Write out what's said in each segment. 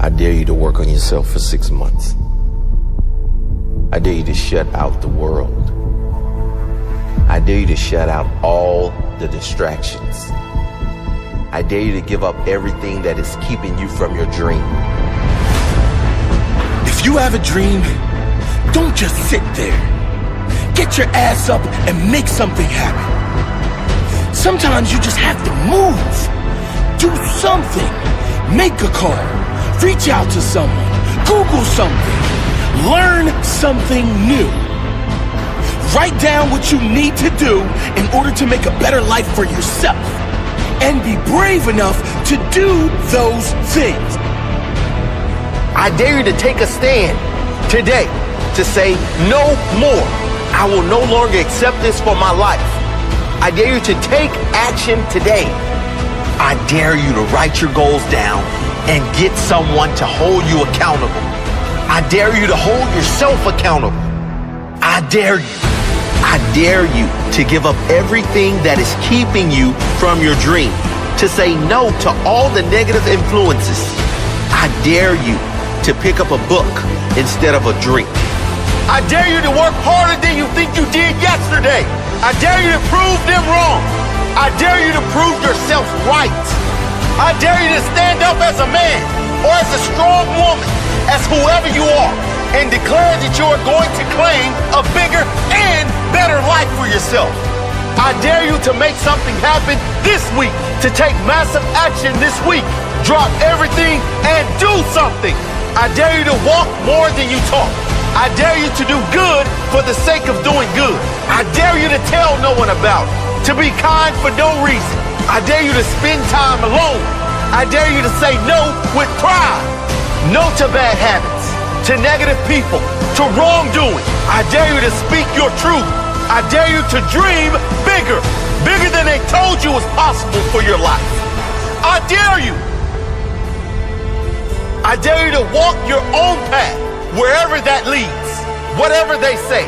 I dare you to work on yourself for 6 months. I dare you to shut out the world. I dare you to shut out all the distractions. I dare you to give up everything that is keeping you from your dream. If you have a dream, don't just sit there. Get your ass up and make something happen. Sometimes you just have to move. Do something. Make a call. Reach out to someone. Google something. Learn something new. Write down what you need to do in order to make a better life for yourself. And be brave enough to do those things. I dare you to take a stand today to say no more. I will no longer accept this for my life. I dare you to take action today. I dare you to write your goals down and get someone to hold you accountable. I dare you to hold yourself accountable. I dare you to give up everything that is keeping you from your dream, to say no to all the negative influences. I dare you to pick up a book instead of a drink. I dare you to work harder than you think you did yesterday. I dare you to prove them wrong. I dare you to prove yourself right. I dare you to stand up as a man or as a strong woman, as whoever you are, and declare that you are going to claim a bigger and better life for yourself. I dare you to make something happen this week, to take massive action this week. Drop everything and do something. I dare you to walk more than you talk. I dare you to do good for the sake of doing good. I dare you to tell no one about it, to be kind for no reason. I dare you to spend time alone. I dare you to say no with pride. No to bad habits, to negative people, to wrongdoing. I dare you to speak your truth. I dare you to dream bigger, bigger than they told you was possible for your life. I dare you. I dare you to walk your own path, wherever that leads, whatever they say.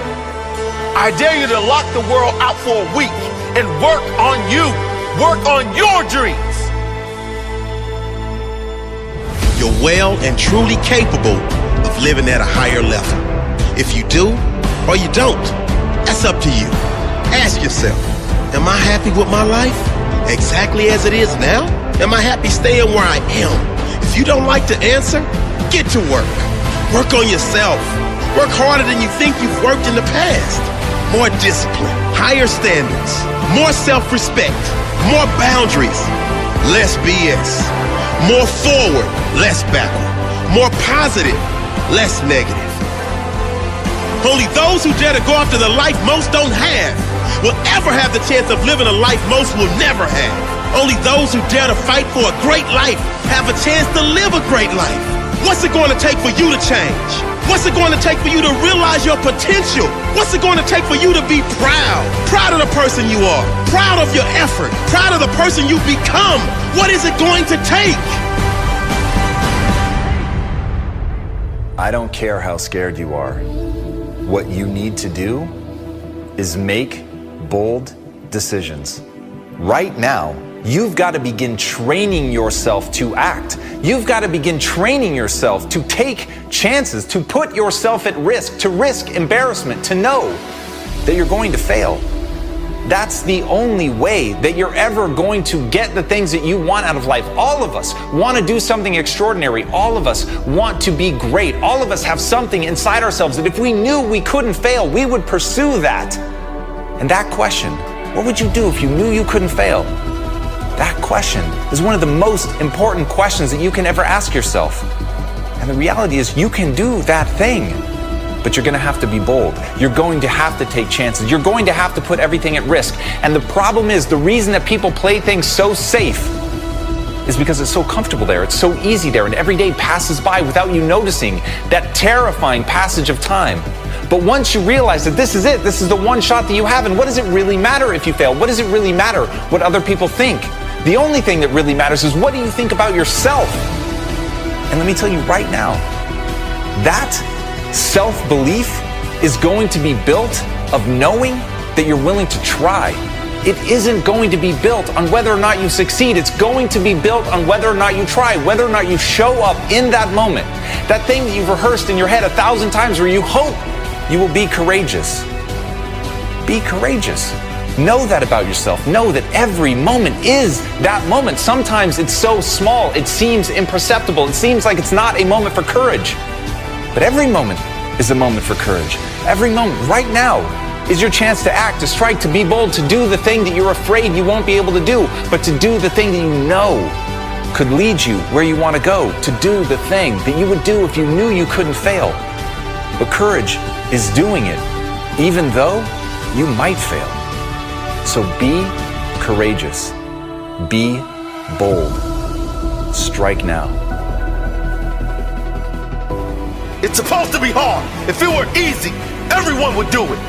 I dare you to lock the world out for a week and work on you, work on your dreams. You're well and truly capable of living at a higher level. If you do or you don't, that's up to you. Ask yourself, am I happy with my life exactly as it is now? Am I happy staying where I am? If you don't like the answer, get to work. Work on yourself. Work harder than you think you've worked in the past. More discipline, higher standards, more self-respect, more boundaries, less BS. More forward, less backward. More positive, less negative. Only those who dare to go after the life most don't have will ever have the chance of living a life most will never have. Only those who dare to fight for a great life have a chance to live a great life. What's it going to take for you to change? What's it going to take for you to realize your potential? What's it going to take for you to be proud? Proud of the person you are. Proud of your effort. Proud of the person you've become. What is it going to take? I don't care how scared you are. What you need to do is make bold decisions. Right now, you've got to begin training yourself to act. You've got to begin training yourself to take chances, to put yourself at risk, to risk embarrassment, to know that you're going to fail. That's the only way that you're ever going to get the things that you want out of life. All of us want to do something extraordinary. All of us want to be great. All of us have something inside ourselves that if we knew we couldn't fail, we would pursue that. And that question, what would you do if you knew you couldn't fail? That question is one of the most important questions that you can ever ask yourself. And the reality is you can do that thing, but you're going to have to be bold. You're going to have to take chances. You're going to have to put everything at risk. And the problem is, the reason that people play things so safe is because it's so comfortable there. It's so easy there. And every day passes by without you noticing that terrifying passage of time. But once you realize that this is it, this is the one shot that you have, and what does it really matter if you fail? What does it really matter what other people think? The only thing that really matters is, what do you think about yourself? And let me tell you right now, that self-belief is going to be built of knowing that you're willing to try. it isn't going to be built on whether or not you succeed. It's going to be built on whether or not you try, whether or not you show up in that moment. That thing that you've rehearsed in your head 1,000 times where you hope you will be courageous. Be courageous. Know that about yourself. Know that every moment is that moment. Sometimes it's so small, it seems imperceptible. It seems like it's not a moment for courage. But every moment is a moment for courage. Every moment, right now, is your chance to act, to strike, to be bold, to do the thing that you're afraid you won't be able to do, but to do the thing that you know could lead you where you want to go, to do the thing that you would do if you knew you couldn't fail. But courage is doing it, even though you might fail. So be courageous. Be bold. Strike now. It's supposed to be hard. If it were easy, everyone would do it.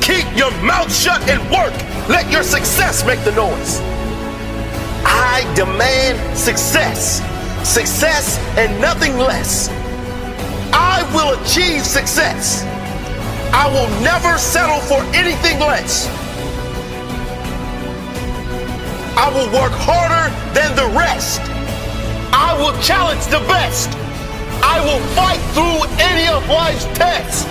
Keep your mouth shut and work. Let your success make the noise. I demand success. Success and nothing less. I will achieve success. I will never settle for anything less. I will work harder than the rest. I will challenge the best. I will fight through any of life's tests.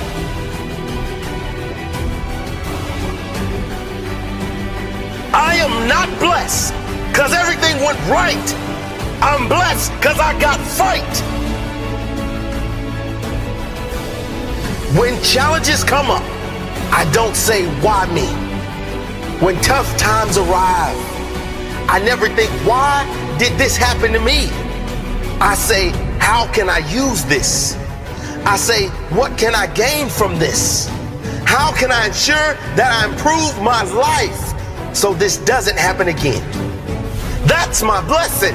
I am not blessed because everything went right. I'm blessed because I got fight. When challenges come up, I don't say, why me? When tough times arrive, I never think, why did this happen to me? I say, how can I use this? I say, what can I gain from this? How can I ensure that I improve my life so this doesn't happen again? That's my blessing.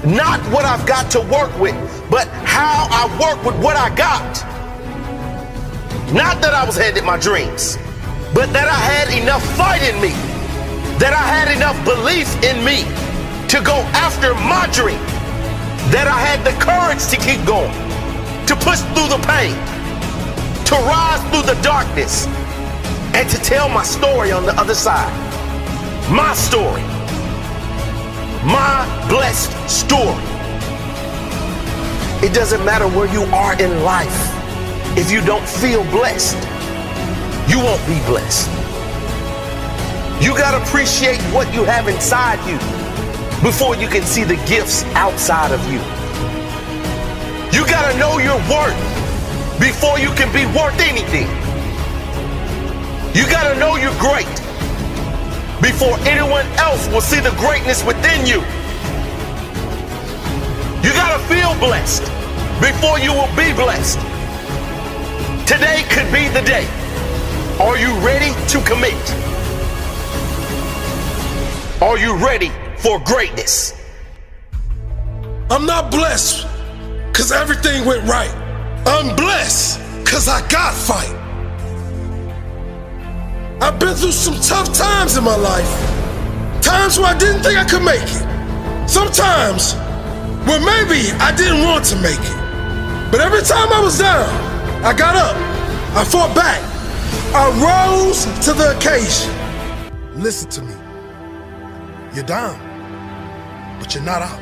Not what I've got to work with, but how I work with what I got. Not that I was headed my dreams, but that I had enough fight in me, that I had enough belief in me to go after my dream, that I had the courage to keep going, to push through the pain, to rise through the darkness, and to tell my story on the other side. My story. My blessed story. It doesn't matter where you are in life. If you don't feel blessed, you won't be blessed. You gotta appreciate what you have inside you before you can see the gifts outside of you. You gotta know your worth before you can be worth anything. You gotta know you're great before anyone else will see the greatness within you. You gotta feel blessed before you will be blessed. Today could be the day. Are you ready to commit? Are you ready for greatness? I'm not blessed because everything went right. I'm blessed because I got fight. I've been through some tough times in my life. Times where I didn't think I could make it. Sometimes where maybe I didn't want to make it. But every time I was down, I got up. I fought back. I rose to the occasion. Listen to me. You're down, but you're not out.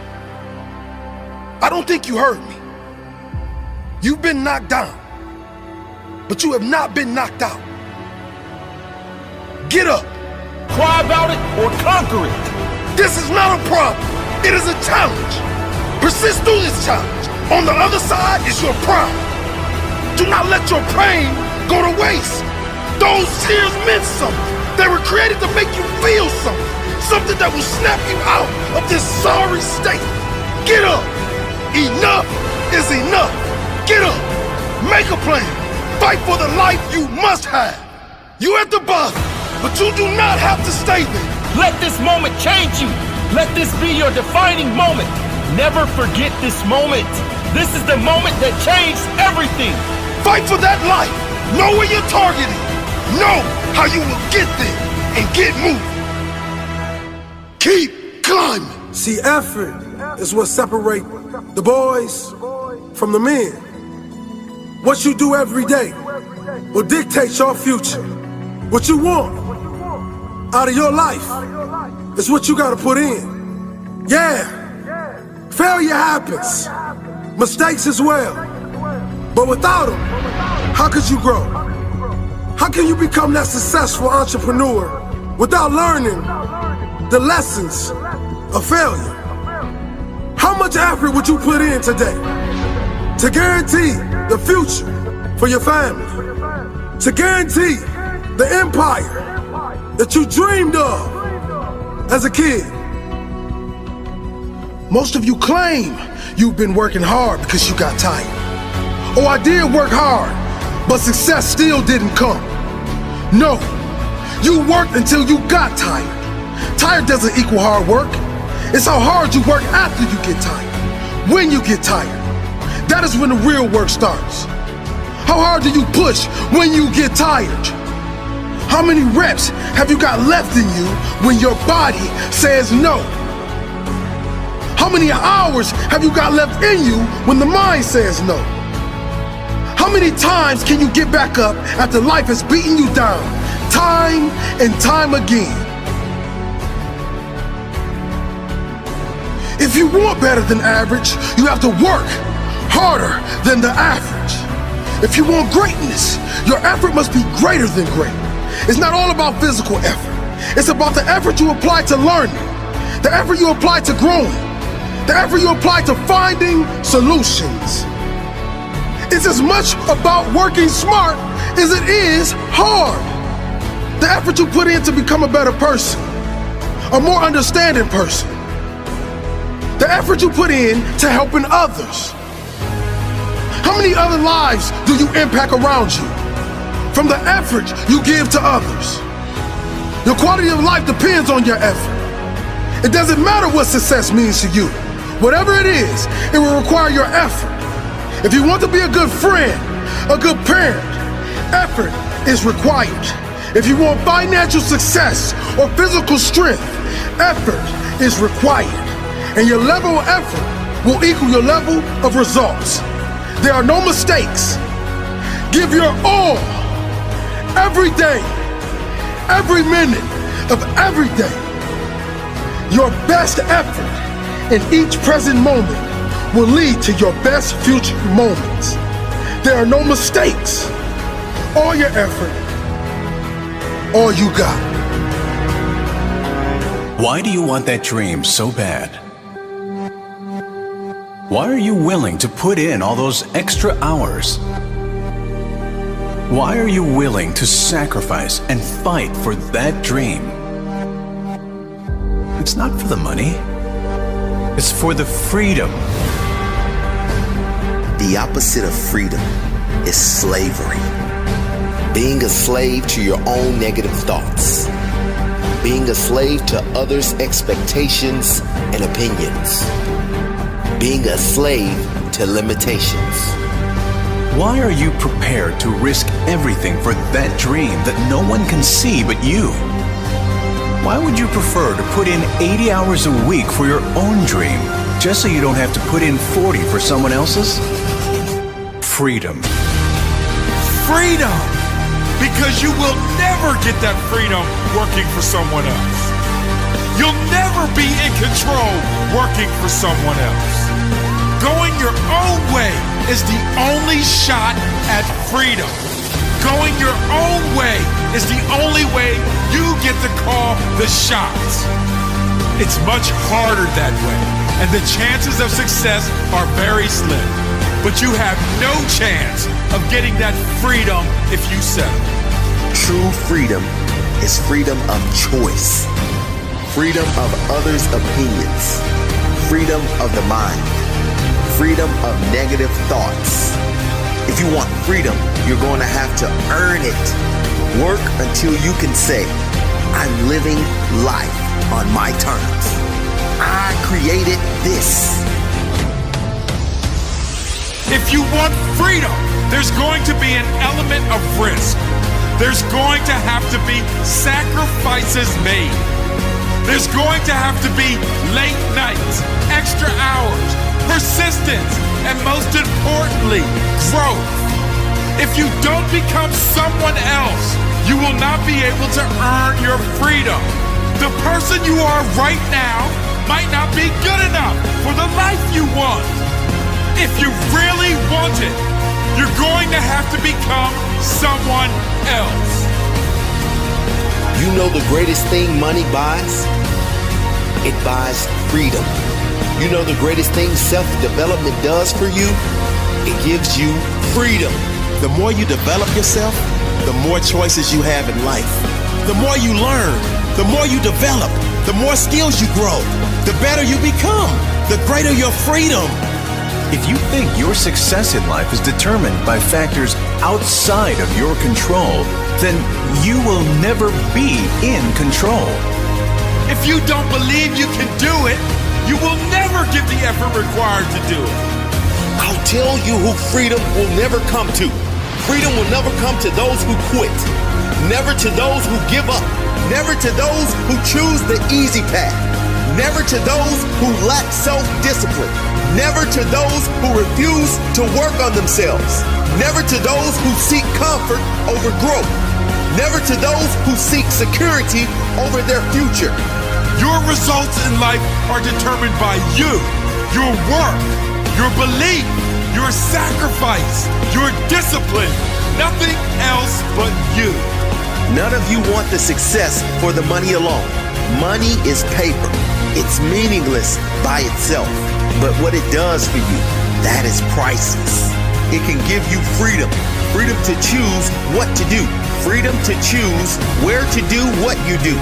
I don't think you heard me. You've been knocked down, but you have not been knocked out. Get up. Cry about it or conquer it. This is not a problem. It is a challenge. Persist through this challenge. On the other side is your pride. Do not let your pain go to waste. Those tears meant something. They were created to make you feel something. Something that will snap you out of this sorry state. Get up. Enough is enough. Get up. Make a plan. Fight for the life you must have. You at the bottom, but you do not have to stay there. Let this moment change you. Let this be your defining moment. Never forget this moment. This is the moment that changed everything. Fight for that life. Know where you're targeting. Know how you will get there and get moving. Keep climbing. See, effort is what separates the boys from the men. What you do every day will dictate your future. What you want out of your life is what you gotta put in. Yeah, failure happens, mistakes as well. But without them, how could you grow? How can you become that successful entrepreneur without learning the lessons of failure? How much effort would you put in today to guarantee the future for your family? To guarantee the empire that you dreamed of as a kid? Most of you claim you've been working hard because you got tired. Oh, I did work hard, but success still didn't come. No, you worked until you got tired. Tired doesn't equal hard work. It's how hard you work after you get tired. When you get tired, that is when the real work starts. How hard do you push when you get tired? How many reps have you got left in you when your body says no? How many hours have you got left in you when the mind says no? How many times can you get back up after life has beaten you down, time and time again? If you want better than average, you have to work harder than the average. If you want greatness, your effort must be greater than great. It's not all about physical effort. It's about the effort you apply to learning, the effort you apply to growing, the effort you apply to finding solutions. It's as much about working smart as it is hard. The effort you put in to become a better person, a more understanding person. The effort you put in to helping others. How many other lives do you impact around you from the effort you give to others? Your quality of life depends on your effort. It doesn't matter what success means to you. Whatever it is, it will require your effort. If you want to be a good friend, a good parent, effort is required. If you want financial success or physical strength, effort is required. And your level of effort will equal your level of results. There are no mistakes. Give your all, every day, every minute of every day. Your best effort in each present moment will lead to your best future moments. There are no mistakes. All your effort, all you got. Why do you want that dream so bad? Why are you willing to put in all those extra hours? Why are you willing to sacrifice and fight for that dream? It's not for the money. It's for the freedom. The opposite of freedom is slavery. Being a slave to your own negative thoughts. Being a slave to others' expectations and opinions. Being a slave to limitations. Why are you prepared to risk everything for that dream that no one can see but you? Why would you prefer to put in 80 hours a week for your own dream just so you don't have to put in 40 for someone else's? Freedom. Freedom! Because you will never get that freedom working for someone else. You'll never be in control working for someone else. Going your own way is the only shot at freedom. Going your own way is the only way you get to call the shots. It's much harder that way, and the chances of success are very slim. But you have no chance of getting that freedom if you settle. True freedom is freedom of choice. Freedom of others' opinions. Freedom of the mind. Freedom of negative thoughts. If you want freedom, you're going to have to earn it. Work until you can say, I'm living life on my terms. I created this. If you want freedom, there's going to be an element of risk. There's going to have to be sacrifices made. There's going to have to be late nights, extra hours, persistence, and most importantly, growth. If you don't become someone else, you will not be able to earn your freedom. The person you are right now might not be good enough for the life you want. If you really want it, you're going to have to become someone else. You know the greatest thing money buys? It buys freedom. You know the greatest thing self-development does for you? It gives you freedom. The more you develop yourself, the more choices you have in life. The more you learn, the more you develop, the more skills you grow, the better you become, the greater your freedom. If you think your success in life is determined by factors outside of your control, then you will never be in control. If you don't believe you can do it, you will never give the effort required to do it. I'll tell you who freedom will never come to. Freedom will never come to those who quit. Never to those who give up. Never to those who choose the easy path. Never to those who lack self-discipline. Never to those who refuse to work on themselves. Never to those who seek comfort over growth. Never to those who seek security over their future. Your results in life are determined by you, your work, your belief, your sacrifice, your discipline, nothing else but you. None of you want the success for the money alone. Money is paper. It's meaningless by itself. But what it does for you, that is priceless. It can give you freedom. Freedom to choose what to do. Freedom to choose where to do what you do.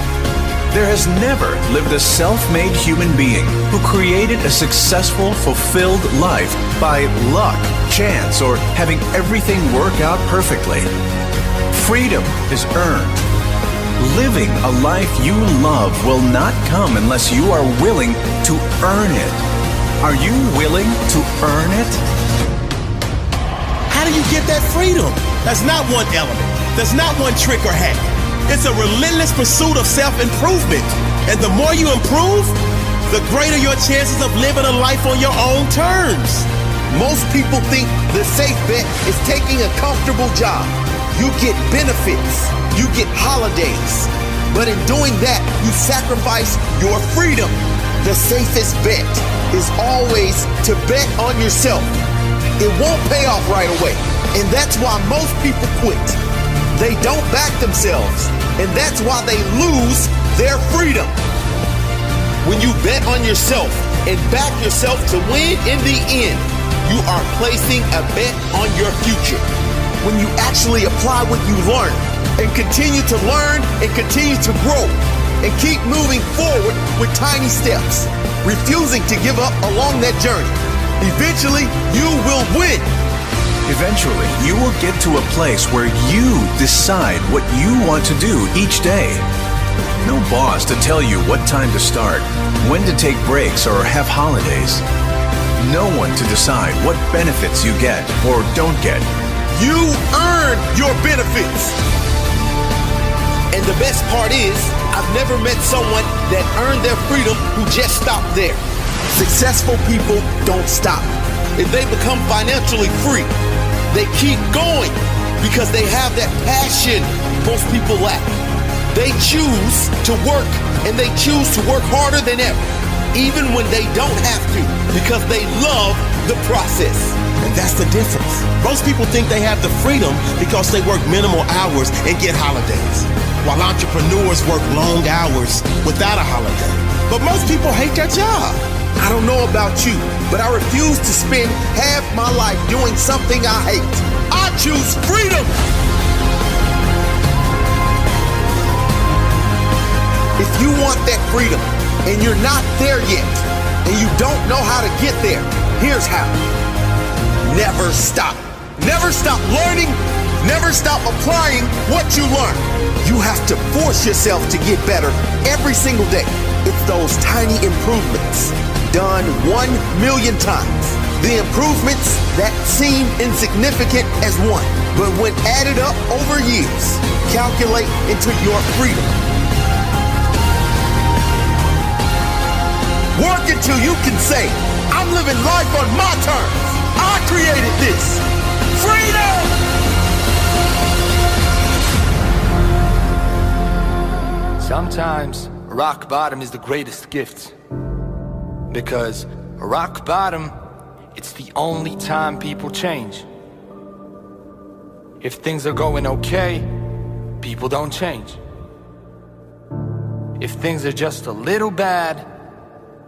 There has never lived a self-made human being who created a successful, fulfilled life by luck, chance, or having everything work out perfectly. Freedom is earned. Living a life you love will not come unless you are willing to earn it. Are you willing to earn it? How do you get that freedom? That's not one element. That's not one trick or hack. It's a relentless pursuit of self-improvement. And the more you improve, the greater your chances of living a life on your own terms. Most people think the safe bet is taking a comfortable job. You get benefits. You get holidays. But in doing that, you sacrifice your freedom. The safest bet is always to bet on yourself. It won't pay off right away. And that's why most people quit. They don't back themselves. And that's why they lose their freedom. When you bet on yourself and back yourself to win in the end, you are placing a bet on your future. When you actually apply what you learn and continue to learn and continue to grow and keep moving forward with tiny steps, refusing to give up along that journey, eventually you will win. Eventually, you will get to a place where you decide what you want to do each day. No boss to tell you what time to start, when to take breaks or have holidays. No one to decide what benefits you get or don't get. You earn your benefits. And the best part is, I've never met someone that earned their freedom who just stopped there. Successful people don't stop. If they become financially free, they keep going because they have that passion most people lack. They choose to work, and they choose to work harder than ever, even when they don't have to, because they love the process. And that's the difference. Most people think they have the freedom because they work minimal hours and get holidays, while entrepreneurs work long hours without a holiday. But most people hate their job. I don't know about you, but I refuse to spend half my life doing something I hate. I choose freedom. If you want that freedom and you're not there yet and you don't know how to get there, here's how. Never stop. Never stop learning. Never stop applying what you learn. You have to force yourself to get better every single day. It's those tiny improvements done 1,000,000 times. The improvements that seem insignificant as one, but when added up over years, calculate into your freedom. Work until you can say, I'm living life on my terms. I created this. Freedom! sometimes rock bottom is the greatest gift. Because rock bottom, it's the only time people change. If things are going okay, people don't change. If things are just a little bad,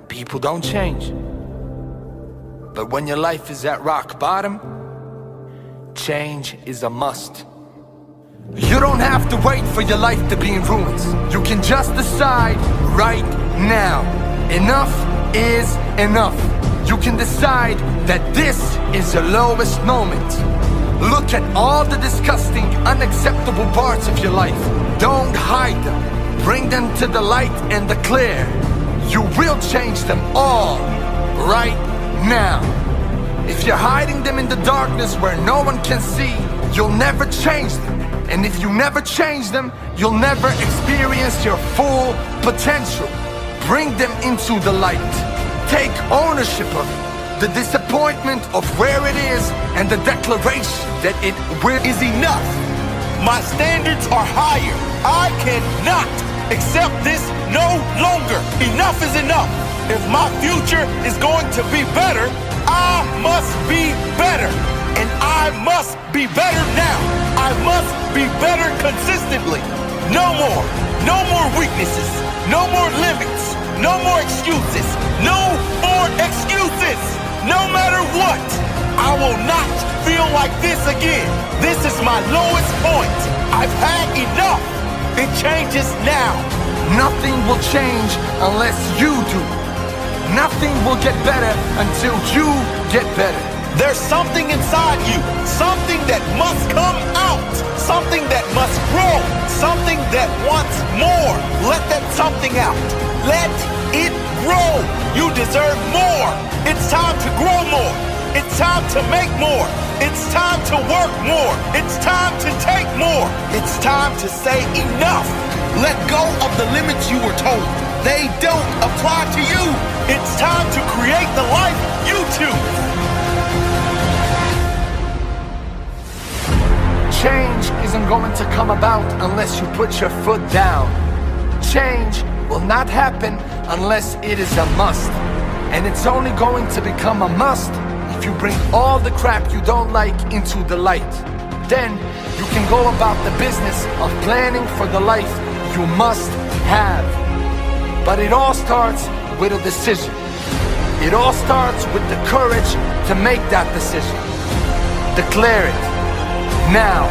people don't change. But when your life is at rock bottom, change is a must. You don't have to wait for your life to be in ruins. You can just decide right now. Enough is enough. You can decide that this is your lowest moment. Look at all the disgusting, unacceptable parts of your life. Don't hide them. Bring them to the light and the clear. You will change them all right now. If you're hiding them in the darkness where no one can see, you'll never change them. And if you never change them, you'll never experience your full potential. Bring them into the light. Take ownership of it. The disappointment of where it is and the declaration that it is enough. My standards are higher. I cannot accept this no longer. Enough is enough. If my future is going to be better, I must be better. And I must be better now. I must be better consistently. No more weaknesses. No more limits. No more excuses. No more excuses. No matter what, I will not feel like this again. This is my lowest point. I've had enough. It changes now. Nothing will change unless you do. Nothing will get better until you get better. There's something inside you, something that must come out, something that must grow, something that wants more. Let that something out. Let it grow. You deserve more. It's time to grow more. It's time to make more. It's time to work more. It's time to take more. It's time to say enough. Let go of the limits you were told. They don't apply to you. It's time to create the life you choose. Change isn't going to come about unless you put your foot down. Change will not happen unless it is a must. And it's only going to become a must if you bring all the crap you don't like into the light. Then you can go about the business of planning for the life you must have. But it all starts with a decision. It all starts with the courage to make that decision. Declare it. Now.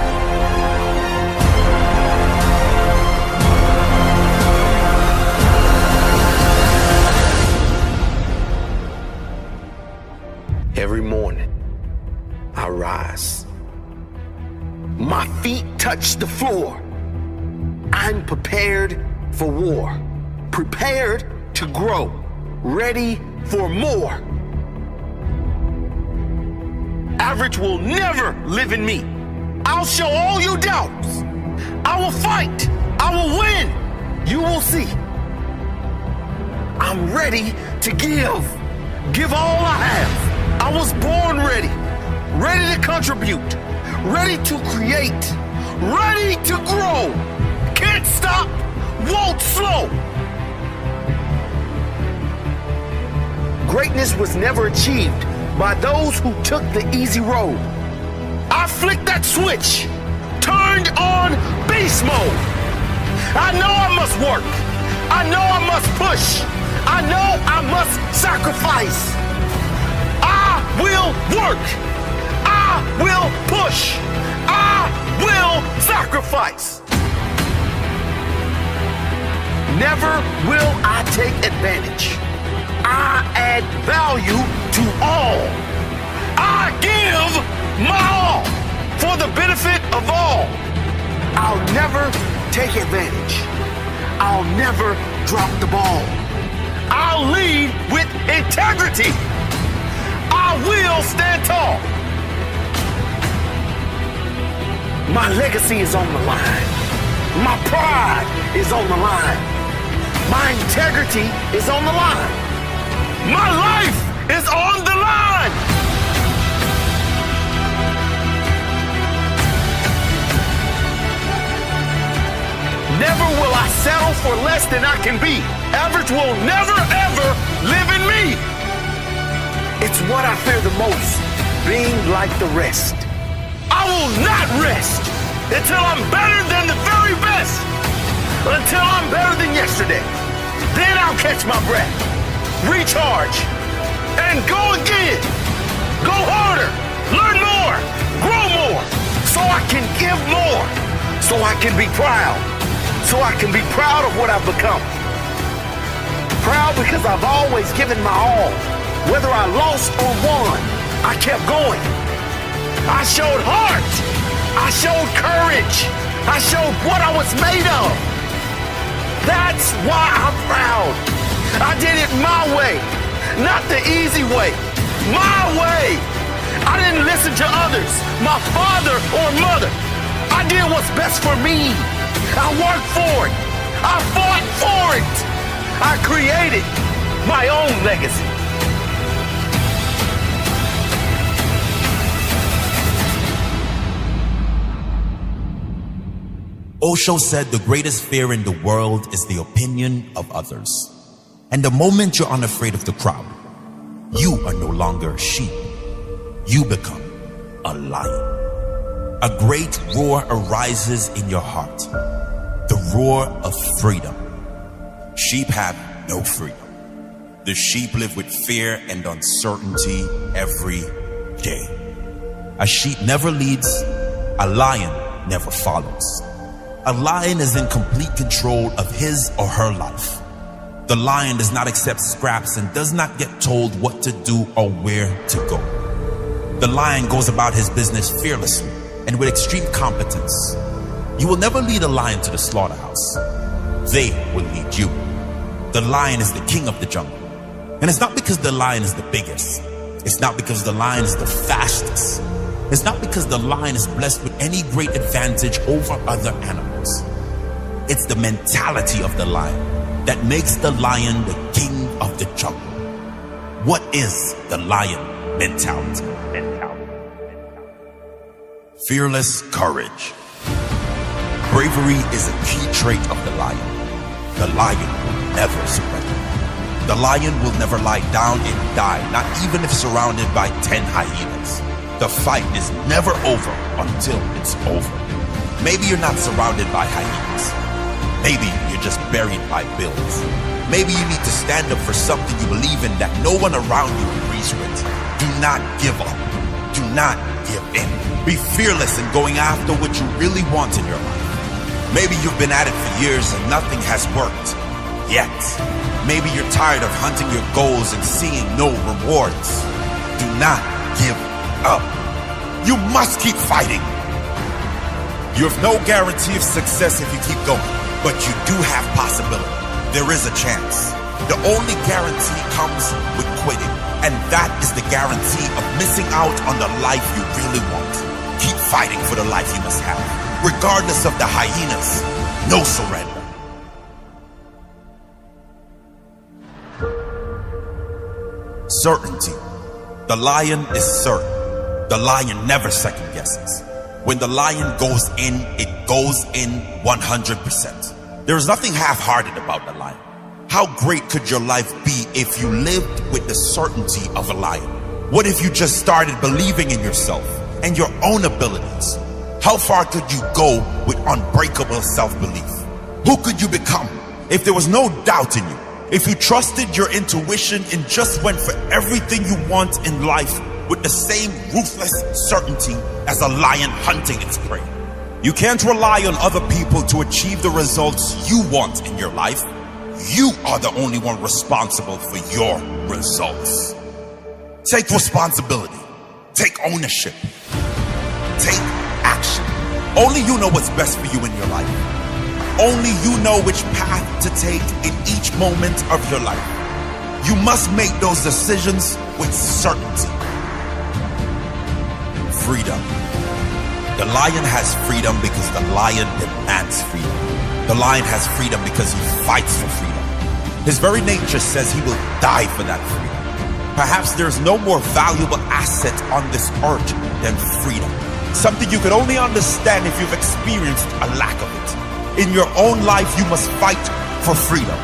Every morning, I rise. My feet touch the floor. I'm prepared for war, prepared to grow, ready for more. Average will never live in me. I'll show all you doubts. I will fight. I will win. You will see. I'm ready to give all I have. I was born ready, ready to contribute, ready to create, ready to grow. Can't stop, won't slow. Greatness was never achieved by those who took the easy road. I flicked that switch, turned on beast mode. I know I must work. I know I must push. I know I must sacrifice. I will work. I will push. I will sacrifice. Never will I take advantage. I add value to all. I give my all for the benefit of all. I'll never take advantage. I'll never drop the ball. I'll lead with integrity. I will stand tall. My legacy is on the line. My pride is on the line. My integrity is on the line. My life is on the line. Never will I settle for less than I can be. Average will never, ever live in me. It's what I fear the most, being like the rest. I will not rest until I'm better than the very best. Until I'm better than yesterday. Then I'll catch my breath, recharge, and go again. Go harder, learn more, grow more, so I can give more, so I can be proud, so I can be proud of what I've become. Proud because I've always given my all. Whether I lost or won, I kept going. I showed heart. I showed courage. I showed what I was made of. That's why I'm proud. I did it my way, not the easy way. My way. I didn't listen to others, my father or mother. I did what's best for me. I worked for it. I fought for it. I created my own legacy. Osho said the greatest fear in the world is the opinion of others. And the moment you're unafraid of the crowd, you are no longer a sheep. You become a lion. A great roar arises in your heart. The roar of freedom. Sheep have no freedom. The sheep live with fear and uncertainty every day. A sheep never leads. A lion never follows. A lion is in complete control of his or her life. The lion does not accept scraps and does not get told what to do or where to go. The lion goes about his business fearlessly and with extreme competence. You will never lead a lion to the slaughterhouse. They will lead you. The lion is the king of the jungle. And it's not because the lion is the biggest. It's not because the lion is the fastest. It's not because the lion is blessed with any great advantage over other animals. It's the mentality of the lion that makes the lion the king of the jungle. What is the lion mentality? Fearless courage. Bravery is a key trait of the lion. The lion will never surrender. The lion will never lie down and die, not even if surrounded by 10 hyenas. The fight is never over until it's over. Maybe you're not surrounded by hyenas. Maybe you're just buried by bills. Maybe you need to stand up for something you believe in that no one around you agrees with. Do not give up. Do not give in. Be fearless in going after what you really want in your life. Maybe you've been at it for years and nothing has worked yet. Maybe you're tired of hunting your goals and seeing no rewards. Do not give up. You must keep fighting. You have no guarantee of success if you keep going, but you do have possibility. There is a chance. The only guarantee comes with quitting, and that is the guarantee of missing out on the life you really want. Keep fighting for the life you must have, regardless of the hyenas. No surrender. Certainty. The lion is certain. The lion never second guesses. When the lion goes in, it goes in 100%. There is nothing half-hearted about the lion. How great could your life be if you lived with the certainty of a lion? What if you just started believing in yourself and your own abilities? How far could you go with unbreakable self-belief? Who could you become if there was no doubt in you? If you trusted your intuition and just went for everything you want in life with the same ruthless certainty as a lion hunting its prey. You can't rely on other people to achieve the results you want in your life. You are the only one responsible for your results. Take responsibility. Take ownership. Take action. Only you know what's best for you in your life. Only you know which path to take in each moment of your life. You must make those decisions with certainty. Freedom. The lion has freedom because the lion demands freedom. The lion has freedom because he fights for freedom. His very nature says he will die for that freedom. Perhaps there's no more valuable asset on this earth than freedom. Something you can only understand if you've experienced a lack of it. In your own life, you must fight for freedom,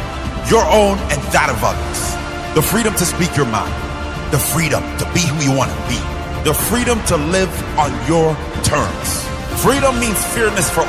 your own and that of others. The freedom to speak your mind, the freedom to be who you want to be, the freedom to live on your terms. Freedom means fairness for all.